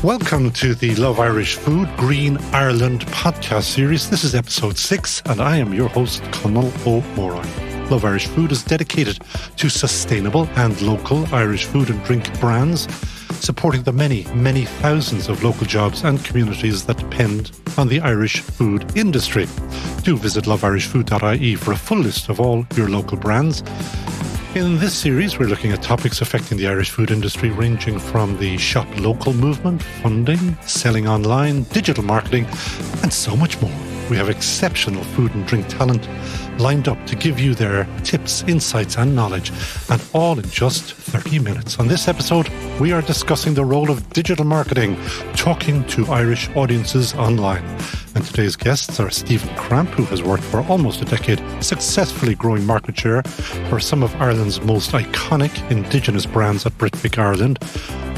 Welcome to the Love Irish Food Green Ireland podcast series. This is episode 6 and I am your host, Conal O'Moran. Love Irish Food is dedicated to sustainable and local Irish food and drink brands, supporting the many, many thousands of local jobs and communities that depend on the Irish food industry. Do visit loveirishfood.ie for a full list of all your local brands. In this series, we're looking at topics affecting the Irish food industry, ranging from the shop local movement, funding, selling online, digital marketing, and so much more. We have exceptional food and drink talent lined up to give you their tips, insights, and knowledge, and all in just 30 minutes. On this episode, we are discussing the role of digital marketing, talking to Irish audiences online. And today's guests are Stephen Cramp, who has worked for almost a decade, successfully growing market share for some of Ireland's most iconic Indigenous brands at Britvic Ireland.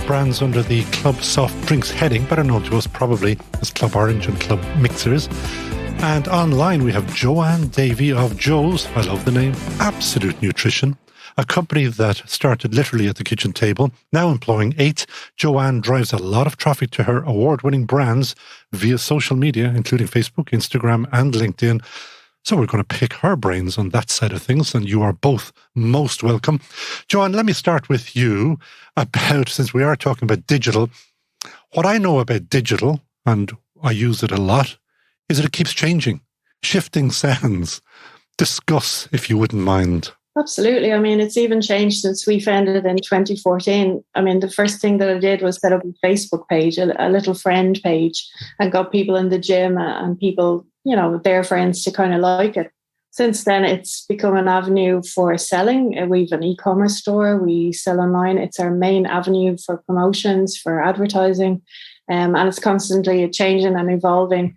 Brands under the Club Soft Drinks heading, better known to us probably as Club Orange and Club Mixers. And online we have Jo Davey of Jo's, I love the name, Absolute Nutrition, a company that started literally at the kitchen table, now employing 8. Joanne drives a lot of traffic to her award-winning brands via social media, including Facebook, Instagram, and LinkedIn. So we're going to pick her brains on that side of things, and you are both most welcome. Joanne, let me start with you about, since we are talking about digital, what I know about digital, and I use it a lot, is that it keeps changing, shifting sands. Discuss, if you wouldn't mind. Absolutely. I mean, it's even changed since we founded in 2014. I mean, the first thing that I did was set up a Facebook page, a little friend page, and got people in the gym and people, you know, their friends to kind of like it. Since then, it's become an avenue for selling. We've an e-commerce store. We sell online. It's our main avenue for promotions, for advertising. And it's constantly changing and evolving.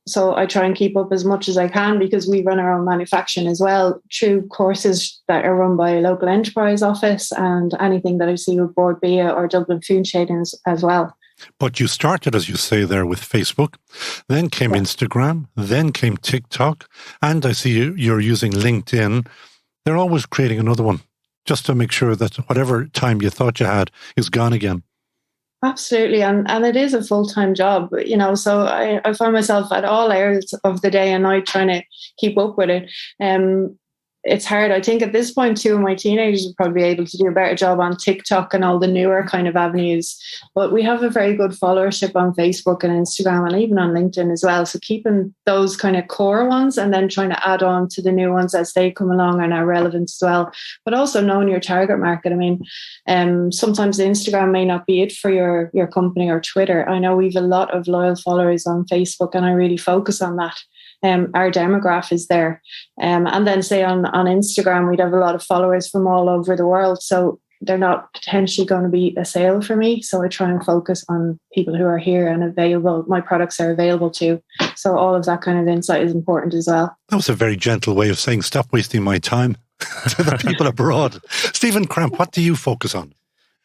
So I try and keep up as much as I can because we run our own manufacturing as well through courses that are run by a local enterprise office and anything that I see with Board Bia or Dublin Food Trading as well. But you started, as you say there, with Facebook, then came Instagram, then came TikTok, and I see you're using LinkedIn. They're always creating another one just to make sure that whatever time you thought you had is gone again. Absolutely. And it is a full-time job, you know, so I find myself at all hours of the day and night trying to keep up with it. It's hard. I think at this point, 2 of my teenagers would probably be able to do a better job on TikTok and all the newer kind of avenues. But we have a very good followership on Facebook and Instagram and even on LinkedIn as well. So keeping those kind of core ones and then trying to add on to the new ones as they come along and are relevant as well. But also knowing your target market. I mean, sometimes Instagram may not be it for your company or Twitter. I know we've a lot of loyal followers on Facebook and I really focus on that. Our demographic is there. And then say on Instagram, we'd have a lot of followers from all over the world. So they're not potentially going to be a sale for me. So I try and focus on people who are here and available. My products are available too. So all of that kind of insight is important as well. That was a very gentle way of saying, stop wasting my time to the people abroad. Stephen Cramp, what do you focus on?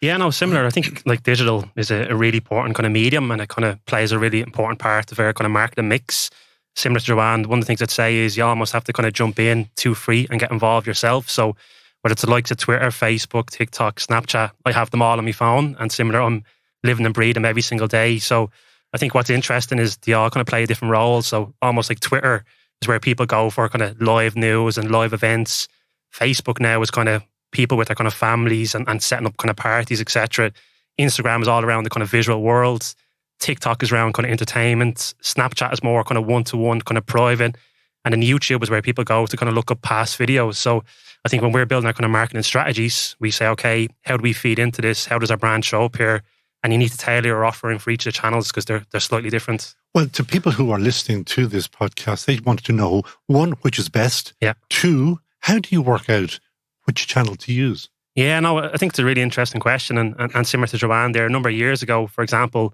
Yeah, no, similar. I think like digital is a really important kind of medium and it kind of plays a really important part of our kind of marketing mix. Similar to Joanne, one of the things I'd say is you almost have to kind of jump in too free and get involved yourself. So whether it's the likes of Twitter, Facebook, TikTok, Snapchat, I have them all on my phone and similar, I'm living and breathing them every single day. So I think what's interesting is they all kind of play different roles. So almost like Twitter is where people go for kind of live news and live events. Facebook now is kind of people with their kind of families and setting up kind of parties, etc. Instagram is all around the kind of visual world. TikTok is around kind of entertainment. Snapchat is more kind of one-to-one, kind of private. And then YouTube is where people go to kind of look up past videos. So I think when we're building our kind of marketing strategies, we say, okay, how do we feed into this? How does our brand show up here? And you need to tailor your offering for each of the channels because they're slightly different. Well, to people who are listening to this podcast, they want to know, 1, which is best? Yeah. 2, how do you work out which channel to use? Yeah, no, I think it's a really interesting question. And similar to Joanne there, a number of years ago, for example,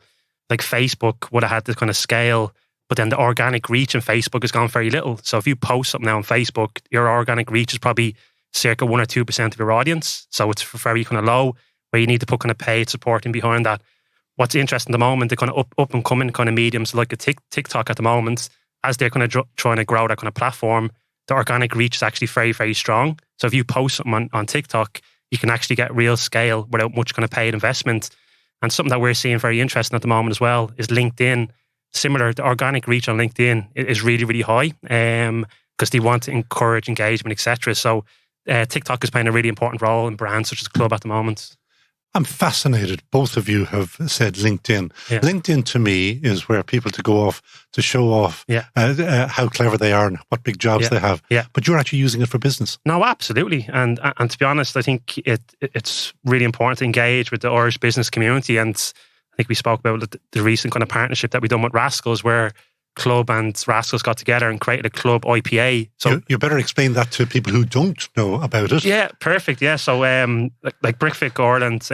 like Facebook would have had this kind of scale, but then the organic reach in Facebook has gone very little. So if you post something now on Facebook, your organic reach is probably circa 1 or 2% of your audience. So it's very kind of low, where you need to put kind of paid supporting behind that. What's interesting at the moment, the kind of up and coming kind of mediums like a TikTok at the moment, as they're kind of trying to grow that kind of platform, the organic reach is actually very, very strong. So if you post something on TikTok, you can actually get real scale without much kind of paid investment. And something that we're seeing very interesting at the moment as well is LinkedIn. Similar, the organic reach on LinkedIn is really, really high because they want to encourage engagement, etc. So TikTok is playing a really important role in brands such as Club at the moment. I'm fascinated. Both of you have said LinkedIn. Yeah. LinkedIn to me is where people to go off to show off how clever they are and what big jobs they have. Yeah. But you're actually using it for business. No, absolutely. And to be honest, I think it's really important to engage with the Irish business community. And I think we spoke about the recent kind of partnership that we done with Rascals, where Club and Rascals got together and created a Club IPA. So you better explain that to people who don't know about it. Yeah, perfect. Yeah, so like Britvic Ireland,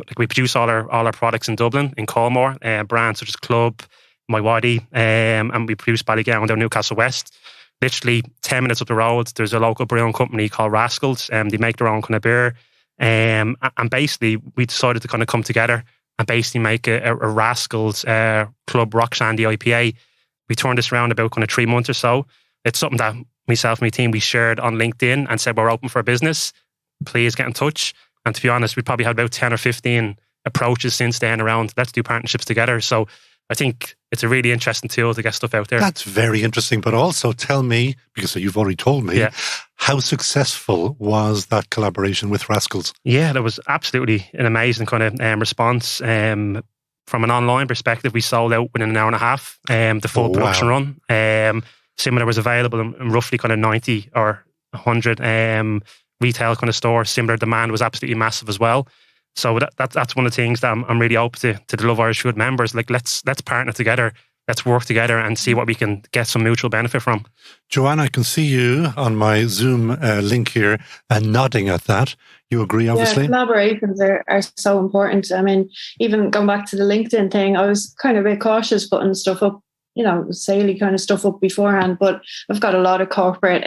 like we produce all our products in Dublin, in Colmore, brands such as Club, My Waddy, and we produce Ballygowan down Newcastle West. Literally 10 minutes up the road, there's a local brewing company called Rascals, and they make their own kind of beer. And basically, we decided to kind of come together and basically make a Rascals Club Rock Shandy IPA. We turned this around about kind of 3 months or so. It's something that myself and my team, we shared on LinkedIn and said, we're open for business. Please get in touch. And to be honest, we probably had about 10 or 15 approaches since then around, let's do partnerships together. So I think it's a really interesting tool to get stuff out there. That's very interesting. But also tell me, because you've already told me, how successful was that collaboration with Rascals? Yeah, that was absolutely an amazing kind of response. From an online perspective, we sold out within an hour and a half, the full production run. Similar was available in roughly kind of 90 or 100 retail kind of stores. Similar demand was absolutely massive as well. So that's one of the things that I'm really open to the Love Irish Food members. Like, let's partner together. Let's work together and see what we can get some mutual benefit from. Joanne, I can see you on my Zoom link here and nodding at that. You agree, obviously? Yeah, collaborations are so important. I mean, even going back to the LinkedIn thing, I was kind of a bit cautious putting stuff up, saley kind of stuff up beforehand, but I've got a lot of corporate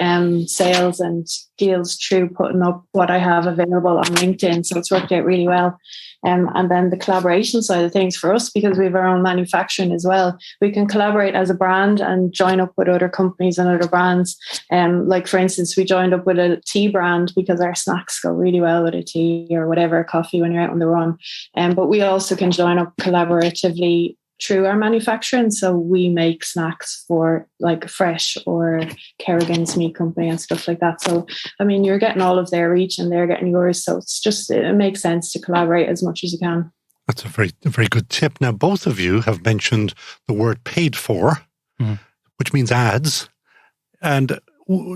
sales and deals through putting up what I have available on LinkedIn. So it's worked out really well. And then the collaboration side of things for us, because we have our own manufacturing as well, we can collaborate as a brand and join up with other companies and other brands. Like, for instance, we joined up with a tea brand because our snacks go really well with a tea or whatever, coffee when you're out on the run. But we also can join up collaboratively through our manufacturing. So we make snacks for like Fresh or Kerrigan's Meat Company and stuff like that. So, I mean, you're getting all of their reach and they're getting yours. So it makes sense to collaborate as much as you can. That's a very good tip. Now, both of you have mentioned the word paid for, which means ads. And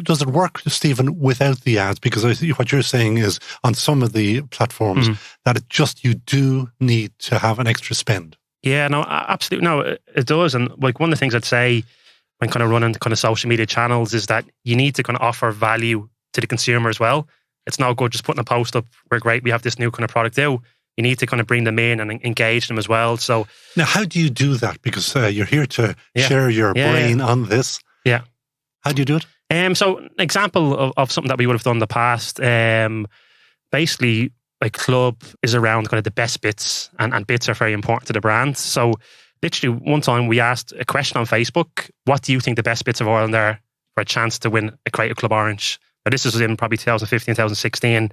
does it work, Stephen, without the ads? Because I think what you're saying is on some of the platforms that you do need to have an extra spend. Yeah, no, absolutely. No, it does. And like one of the things I'd say when kind of running the kind of social media channels is that you need to kind of offer value to the consumer as well. It's no good just putting a post up, we're great, we have this new kind of product out. You need to kind of bring them in and engage them as well. So now, how do you do that? Because you're here to share your brain on this. Yeah. How do you do it? So an example of something that we would have done in the past, basically, like Club is around kind of the best bits, and bits are very important to the brand. So literally one time we asked a question on Facebook, what do you think the best bits of Ireland are for a chance to win a Creative Club Orange? Now this was in probably 2015, 2016.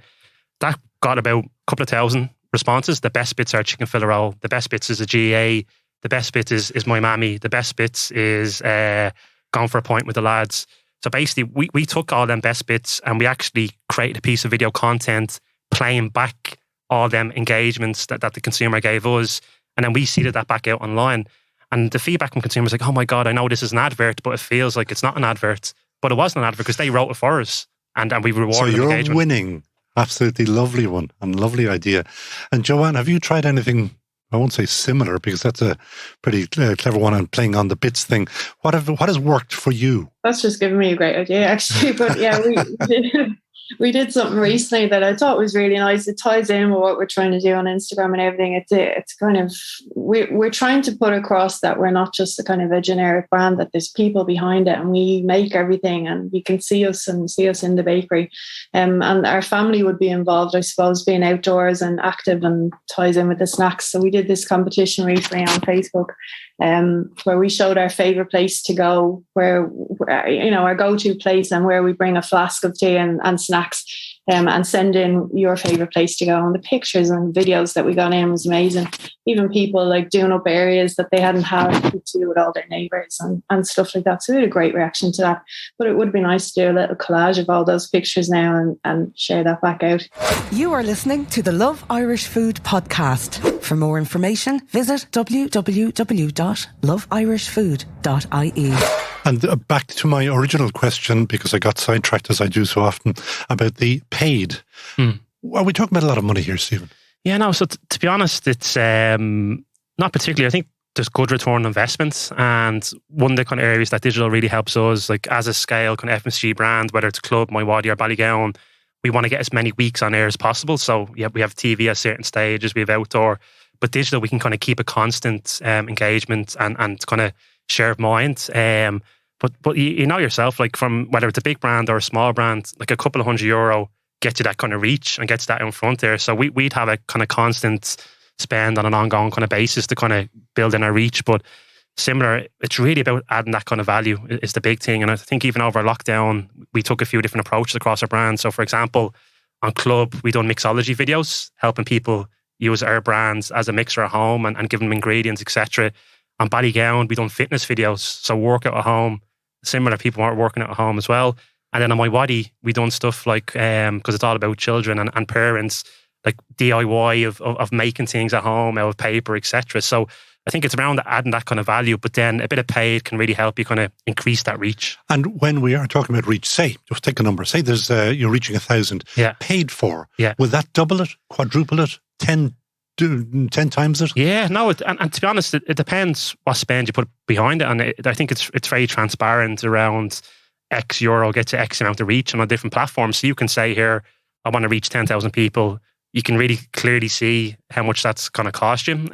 That got about a couple of thousand responses. The best bits are chicken fillet roll. The best bits is a GA. The best bits is my mammy. The best bits is gone for a pint with the lads. So basically we took all them best bits and we actually created a piece of video content playing back all them engagements that the consumer gave us. And then we seeded that back out online. And the feedback from consumers like, oh my God, I know this is an advert, but it feels like it's not an advert. But it wasn't an advert because they wrote it for us. And we rewarded them engagement. So you're winning. Absolutely lovely one and lovely idea. And Joanne, have you tried anything, I won't say similar because that's a pretty clever one on playing on the bits thing. What has worked for you? That's just given me a great idea, actually. But yeah, we did something recently that I thought was really nice. It ties in with what we're trying to do on Instagram and everything. It's kind of, we're trying to put across that we're not just a kind of a generic brand, that there's people behind it and we make everything and you can see us in the bakery. And our family would be involved, I suppose, being outdoors and active, and ties in with the snacks. So we did this competition recently on Facebook where we showed our favourite place to go, where our go-to place, and where we bring a flask of tea and snacks and send in your favourite place to go. And the pictures and videos that we got in was amazing. Even people like doing up areas that they hadn't had to do with all their neighbours and stuff like that. So we had a great reaction to that. But it would be nice to do a little collage of all those pictures now and share that back out. You are listening to the Love Irish Food podcast. For more information, visit www.loveirishfood.ie. And back to my original question, because I got sidetracked as I do so often, about the paid. Are we talking about a lot of money here, Stephen? Yeah, no. So to be honest, it's not particularly. I think there's good return on investments, and one of the kind of areas that digital really helps us, like as a scale kind of FMCG brand, whether it's Club, My Waddy or Ballygowan, we want to get as many weeks on air as possible. So yeah, we have TV at certain stages, we have outdoor, but digital we can kind of keep a constant engagement and kind of share of mind. But you know yourself, like from whether it's a big brand or a small brand, like a couple of €100 gets you that kind of reach and gets that in front there. So we'd have a kind of constant spend on an ongoing kind of basis to kind of build in our reach. But similar, it's really about adding that kind of value is the big thing. And I think even over lockdown, we took a few different approaches across our brand. So for example, on Club, we done mixology videos, helping people use our brands as a mixer at home and give them ingredients, etc. On Ballygowan, we done fitness videos, so workout at home. Similar, people are working out at home as well. And then on My Waddy, we done stuff like, because it's all about children and parents, like DIY of making things at home out of paper, etc. So I think it's around adding that kind of value, but then a bit of paid can really help you kind of increase that reach. And when we are talking about reach, say, just take a number, say there's you're reaching 1,000, paid for. Yeah. Will that double it, quadruple it, 10 times it? Yeah, no, and to be honest, it depends what spend you put behind it. And I think it's very transparent around X euro gets you X amount of reach on a different platform. So you can say here, I want to reach 10,000 people. You can really clearly see how much that's going to cost you.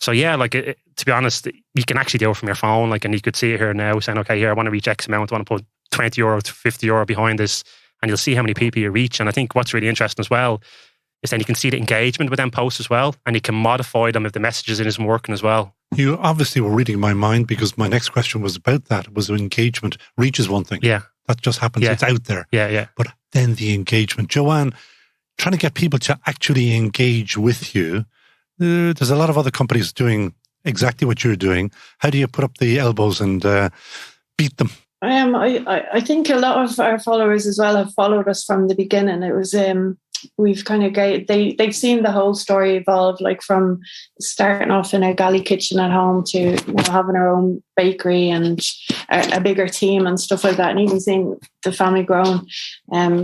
So yeah, like to be honest, you can actually do it from your phone, like, and you could see it here now saying, okay, here, I want to reach X amount. I want to put €20 to €50 behind this, and you'll see how many people you reach. And I think what's really interesting as well is then you can see the engagement with them posts as well, and you can modify them if the messages isn't working as well. You obviously were reading my mind, because my next question was about that. It was engagement. Reach is one thing. Yeah. That just happens. Yeah. It's out there. Yeah. But then the engagement. Joanne, trying to get people to actually engage with you. There's a lot of other companies doing exactly what you're doing. How do you put up the elbows and beat them? I think a lot of our followers as well have followed us from the beginning. It was we've kind of they've seen the whole story evolve, like from starting off in a galley kitchen at home to having our own bakery and a bigger team and stuff like that, and even seeing the family grown.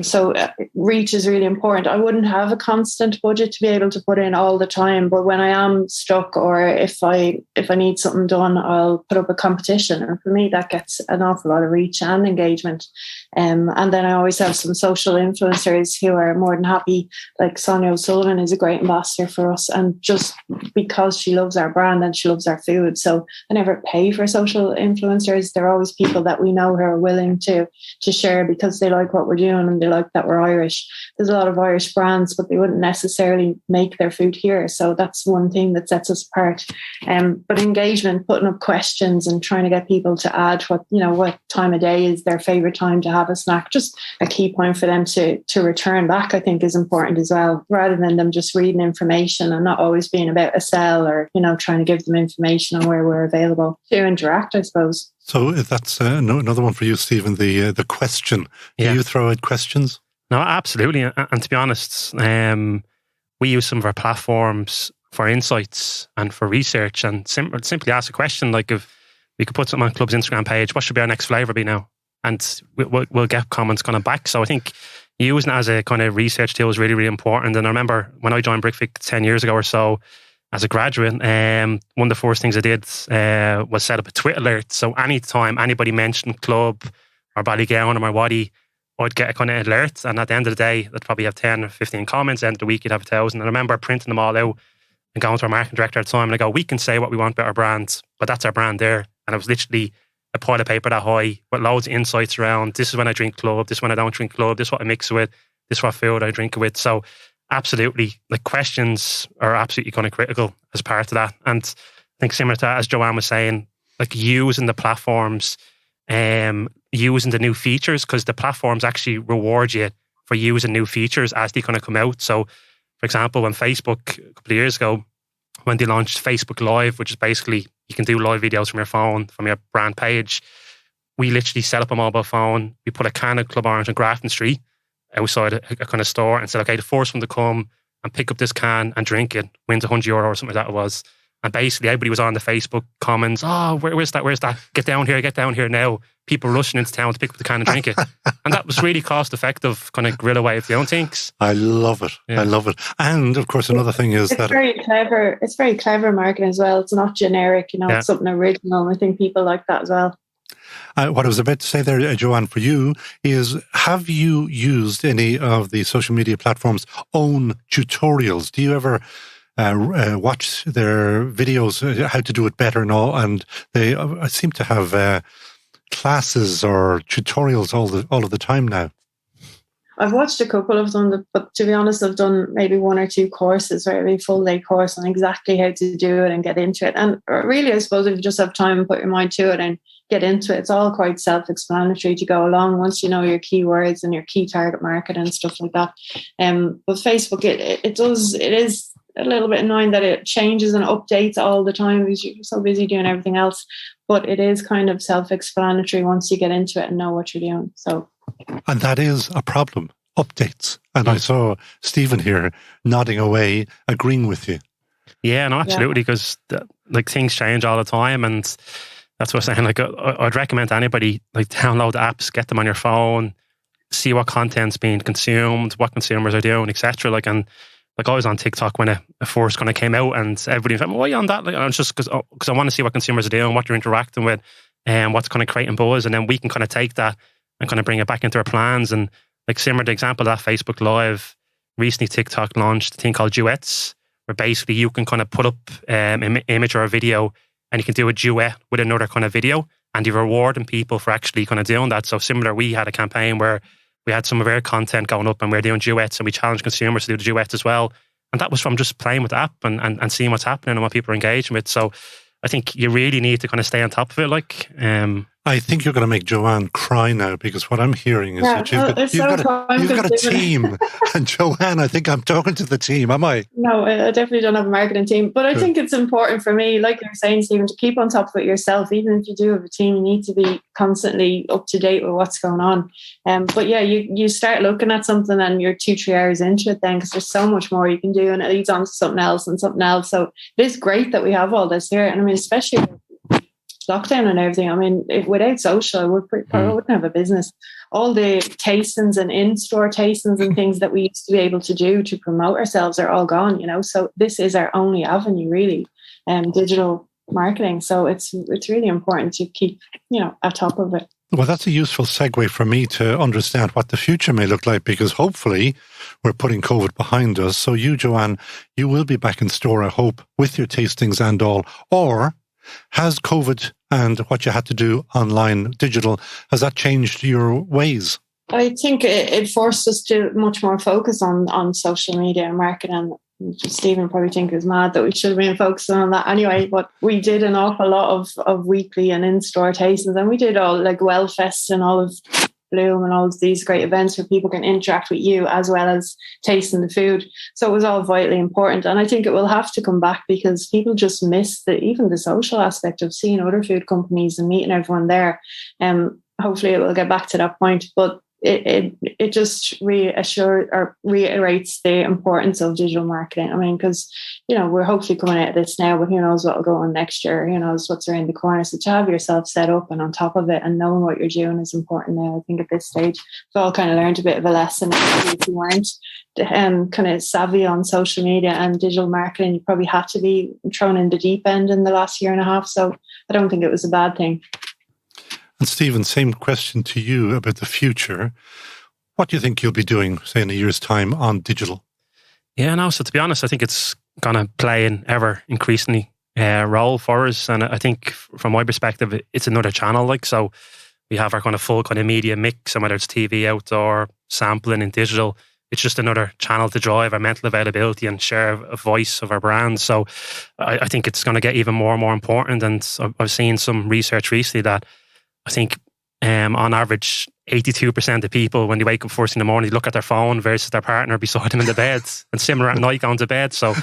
So reach is really important. I wouldn't have a constant budget to be able to put in all the time, but when I am stuck or if I need something done, I'll put up a competition, and for me that gets an awful lot of reach and engagement. And then I always have some social influencers who are more than happy, like Sonia O'Sullivan is a great ambassador for us, and just because she loves our brand and she loves our food. So I never pay for social influencers. They're always people that we know who are willing to share because they like what we're doing and they like that we're Irish. There's a lot of Irish brands, but they wouldn't necessarily make their food here. So that's one thing that sets us apart. But engagement, putting up questions and trying to get people to add what time of day is their favourite time to have a snack. Just a key point for them to return back, I think, is important as well, rather than them just reading information and not always being about a sell or, trying to give them information on where we're available to interact, I suppose. So that's another one for you, Stephen, the question. Do you throw out questions? No, absolutely. And to be honest, we use some of our platforms for insights and for research, and simply ask a question, like if we could put something on Club's Instagram page, what should be our next flavour be now? And we'll get comments kind of back. So I think using it as a kind of research tool is really, really important. And I remember when I joined Britvic 10 years ago or so, as a graduate, one of the first things I did was set up a Twitter alert. So anytime anybody mentioned Club or Ballygowan or My Waddy, I'd get a kind of alert. And at the end of the day, they'd probably have 10 or 15 comments. At the end of the week, you'd have 1,000. And I remember printing them all out and going to our marketing director at the time and I go, we can say what we want about our brands, but that's our brand there. And it was literally a pile of paper that high with loads of insights around, this is when I drink Club, this is when I don't drink Club, this is what I mix it with, this is what food I drink it with. So absolutely, like questions are absolutely kind of critical as part of that. And I think similar to that, as Joanne was saying, like using the platforms, using the new features, because the platforms actually reward you for using new features as they kind of come out. So, for example, when Facebook, a couple of years ago, when they launched Facebook Live, which is basically you can do live videos from your phone, from your brand page, we literally set up a mobile phone. We put a can of Club Orange on Grafton Street outside a kind of store and said, okay, the first one to come and pick up this can and drink it wins €100 or something like that it was. And basically everybody was on the Facebook comments, oh, where's that? Get down here now. People rushing into town to pick up the can and drink it. And that was really cost effective, kind of guerrilla way of doing things. I love it. Yeah. I love it. And of course, another thing is that very clever. It's very clever marketing as well. It's not generic, it's something original. I think people like that as well. What I was about to say there, Joanne, for you is, have you used any of the social media platforms' own tutorials? Do you ever watch their videos, how to do it better and all? And they seem to have classes or tutorials all of the time now. I've watched a couple of them, but to be honest, I've done maybe 1 or 2 courses, right? A full day course on exactly how to do it and get into it. And really, I suppose if you just have time and put your mind to it and get into it, it's all quite self-explanatory to go along once you know your keywords and your key target market and stuff like that. But Facebook, it is a little bit annoying that it changes and updates all the time because you're so busy doing everything else. But it is kind of self-explanatory once you get into it and know what you're doing. And that is a problem, updates. And I saw Stephen here nodding away, agreeing with you. Yeah, no, absolutely, because things change all the time, and that's what I'm saying. I'd recommend to anybody, download the apps, get them on your phone, see what content's being consumed, what consumers are doing, etc. I was on TikTok when it first kind of came out, and everybody was like, why are you on that? It's just because I want to see what consumers are doing, what they're interacting with, and what's kind of creating buzz, and then we can kind of take that and kind of bring it back into our plans. And similar to the example of that Facebook Live, recently TikTok launched a thing called duets, where basically you can kind of put up an image or a video and you can do a duet with another kind of video, and you're rewarding people for actually kind of doing that. So similar, we had a campaign where we had some of our content going up and we were doing duets, and we challenged consumers to do the duets as well. And that was from just playing with the app and seeing what's happening and what people are engaging with. So I think you really need to kind of stay on top of it. I think you're going to make Joanne cry now, because what I'm hearing is that you've got a team. And Joanne, I think I'm talking to the team, am I? No, I definitely don't have a marketing team. But I think it's important for me, like you're saying, Stephen, to keep on top of it yourself. Even if you do have a team, you need to be constantly up to date with what's going on. But yeah, you start looking at something and you're 2-3 hours into it then, because there's so much more you can do, and it leads on to something else and something else. So it is great that we have all this here. And I mean, especially lockdown and everything. Without social, I wouldn't have a business. All the tastings and in-store tastings and things that we used to be able to do to promote ourselves are all gone, So this is our only avenue, really, digital marketing. So it's really important to keep, at top of it. Well, that's a useful segue for me to understand what the future may look like, because hopefully we're putting COVID behind us. So you, Joanne, you will be back in store, I hope, with your tastings and all. Or has COVID and what you had to do online, digital, has that changed your ways? I think it forced us to much more focus on social media and marketing. Stephen probably think it was mad that we should have been focusing on that anyway, but we did an awful lot of weekly and in-store tastings, and we did all Wellfest and all of Bloom and all of these great events where people can interact with you as well as tasting the food. So it was all vitally important, and I think it will have to come back, because people just miss even the social aspect of seeing other food companies and meeting everyone there. Hopefully it will get back to that point, but it just reiterates the importance of digital marketing. Because we're hopefully coming out of this now, but who knows what will go on next year? Who knows what's around the corner? So to have yourself set up and on top of it and knowing what you're doing is important now. I think at this stage, we've all kind of learned a bit of a lesson. If you weren't kind of savvy on social media and digital marketing, you probably had to be thrown in the deep end in the last year and a half. So I don't think it was a bad thing. And Stephen, same question to you about the future. What do you think you'll be doing, say, in a year's time on digital? Yeah, no, so to be honest, I think it's going to play an ever increasingly role for us. And I think from my perspective, it's another channel. So we have our kind of full kind of media mix, and whether it's TV, outdoor, sampling and digital, it's just another channel to drive our mental availability and share a voice of our brand. So I think it's going to get even more and more important. And I've seen some research recently that I think on average, 82% of people, when they wake up first in the morning, look at their phone versus their partner beside them in the bed, and similar at night going to bed. So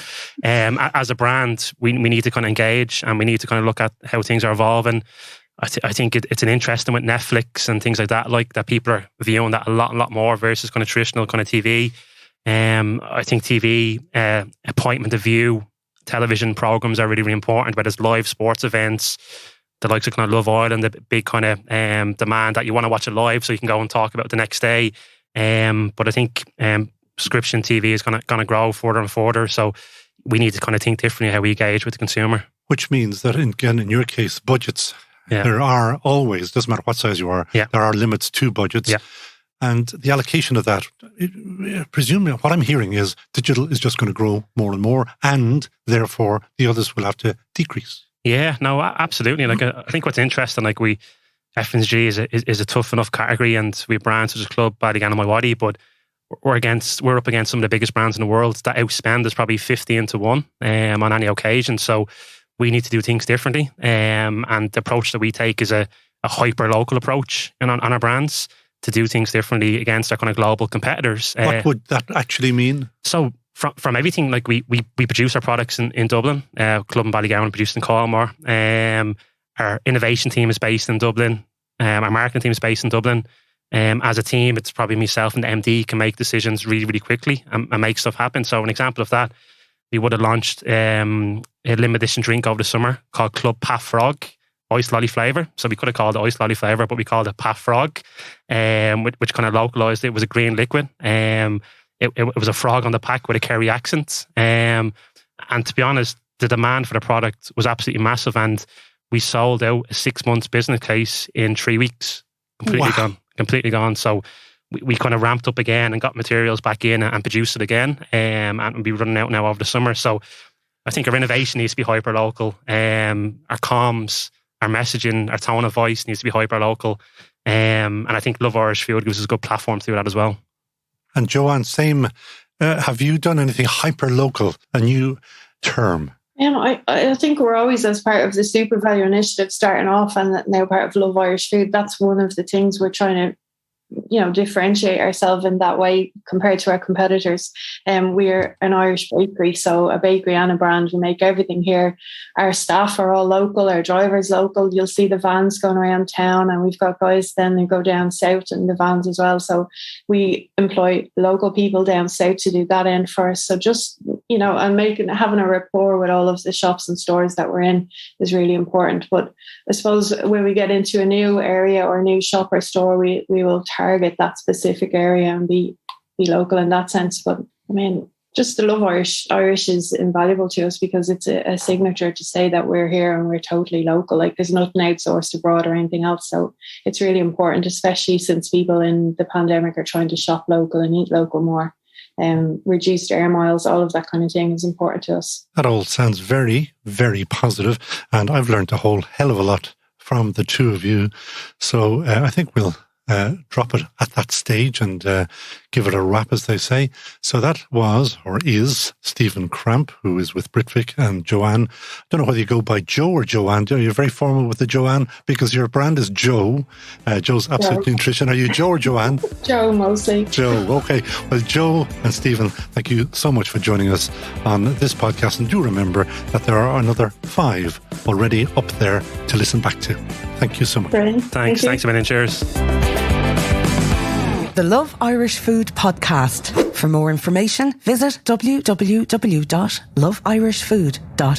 as a brand, we need to kind of engage, and we need to kind of look at how things are evolving. I think it's an interesting with Netflix and things like that people are viewing that a lot more versus kind of traditional kind of TV. I think TV, appointment of view, television programs are really, really important, whether it's live sports events, the likes of kind of Love Island, the big kind of demand that you want to watch it live so you can go and talk about it the next day. But I think subscription TV is going to grow further and further. So we need to kind of think differently how we engage with the consumer. Which means that, again, in your case, budgets. Yeah. There are always, doesn't matter what size you are, there are limits to budgets. Yeah. And the allocation of that, presumably what I'm hearing is digital is just going to grow more and more, and therefore the others will have to decrease. Yeah, no, absolutely. Like I think what's interesting, like FMCG is a tough enough category, and we have brands such as Club, Bally Animal Waddy, but we're up against some of the biggest brands in the world that outspend us probably 15-1 on any occasion. So we need to do things differently. And the approach that we take is a hyper-local approach on our brands to do things differently against our kind of global competitors. What would that actually mean? So from everything, like we produce our products in Dublin, Club and Ballygowan produced in Colmore. Our innovation team is based in Dublin. Our marketing team is based in Dublin. As a team, it's probably myself and the MD can make decisions really, really quickly and make stuff happen. So an example of that, we would have launched a limited edition drink over the summer called Club Pat Frog, iced lolly flavour. So we could have called it iced lolly flavour, but we called it Pat Frog, which kind of localised it. It was a green liquid. It was a frog on the pack with a Kerry accent. And to be honest, the demand for the product was absolutely massive. And we sold out a 6 months business case in 3 weeks. Completely gone. So we kind of ramped up again and got materials back in and produced it again. And we'll be running out now over the summer. So I think our innovation needs to be hyper local. Our comms, our messaging, our tone of voice needs to be hyper local. And I think Love Irish Food gives us a good platform to do that as well. And Joanne, same. Have you done anything hyper local, a new term? I think we're always, as part of the Super Value Initiative, starting off and now part of Love Irish Food. That's one of the things we're trying to, differentiate ourselves in that way compared to our competitors. We're an Irish bakery, so a bakery and a brand. We make everything here. Our staff are all local, our drivers local. You'll see the vans going around town, and we've got guys then who go down south in the vans as well. So we employ local people down south to do that end for us. So just, and having a rapport with all of the shops and stores that we're in is really important. But I suppose when we get into a new area or a new shop or store, we will target that specific area and be local in that sense. But I mean, just the Love Irish is invaluable to us because it's a signature to say that we're here and we're totally local. Like there's nothing outsourced abroad or anything else. So it's really important, especially since people in the pandemic are trying to shop local and eat local more. Reduced air miles, all of that kind of thing is important to us. That all sounds very, very positive, and I've learned a whole hell of a lot from the two of you. So I think we'll drop it at that stage and give it a wrap, as they say. So that was, or is, Stephen Cramp, who is with Britvic, and Joanne. I don't know whether you go by Jo or Joanne. You're very formal with the Joanne because your brand is Jo. Jo's Absolute Nutrition. Are you Jo or Joanne? Jo, mostly. Jo, okay. Well, Jo and Stephen, thank you so much for joining us on this podcast. And do remember that there are another 5 already up there to listen back to. Thank you so much. Brilliant. Thanks a million. Cheers. The Love Irish Food podcast. For more information, visit www.loveirishfood.com.